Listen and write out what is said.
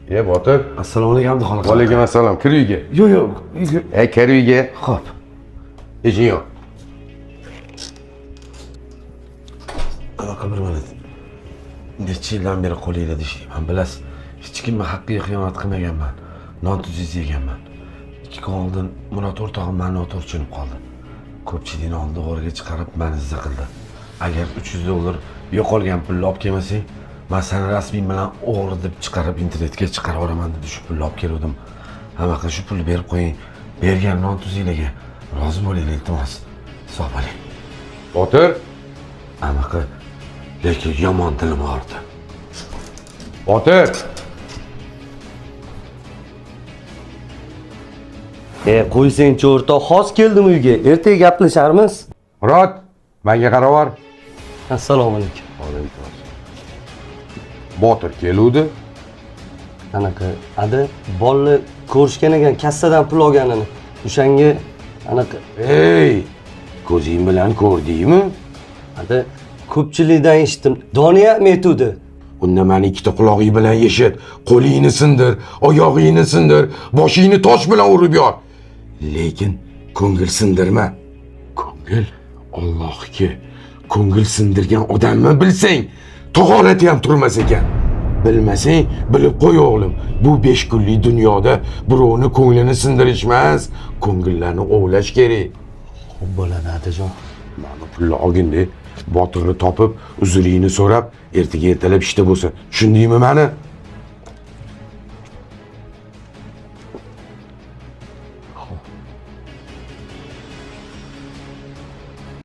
Botir. Assalomu alaykum Abduxoliq. Va alaykum assalom. Kir uyga. Yo'q. Kir uyga. Xo'p. Eshik yo'q. Anaqa bir minut. Necha yildan beri qo'lingizda ishlayman, bilasiz. Hech kimga haqqiga xiyonat qilmaganman. Non tuzingiz yeganman. 2 kun oldin Murod o'rtog'im meni noto'g'ri tushunib qoldi. Ko'pchilikni oldida o'g'riga chiqarib meni izza qildi. Agar $300 yo'qolgan pulni olib kelmasang, men seni rasmiy bilan o'g'ri deb chiqarib internetga chiqarib yuboraman dedi. Shu pulni olib keldim. Hamma shu pulni berib qo'ying. Bergan non tuzinglarga rozi bo'ling, iltimos. Sog' bo'ling. Botir. Anaqa lekin yomon tilim og'ridi. Botir. Qo'ysangchi o'rtoq, xos keldim uyga. Ertaga gaplasharmiz. Murod, menga qarab yor. Assalomu alaykum. Botir keluvdi. Anaqa ada bolalar ko'rishgan ekan kassadan pul olganini. O'shanga anaqa Ey, ko'zing bilan ko'rdingmi? ada ko'pchilikdan eshitdim. Doniya metodi. Unda meni ikkita qulog'ing bilan eshit, qo'lingni sindir, oyog'ingni sindir, boshingni tosh bilan urib yor. Lekin ko'ngil sindirma. Ko'ngil Allohniki. Ko'ngil sindirgan odamni bilsang, taholati ham turmas ekan. Bilmasang, bilib qo'y o'g'lim. Bu 5 kunlik dunyoda birovni ko'nglini sindirishmas, ko'ngillarni ovlash kerak. Xo'p bo'ladi adajon. Mana pulni olgin-de, Botirni topib, uzringni so'rab, ertaga ertalab ishda bo'lsin. Tushundingmi meni?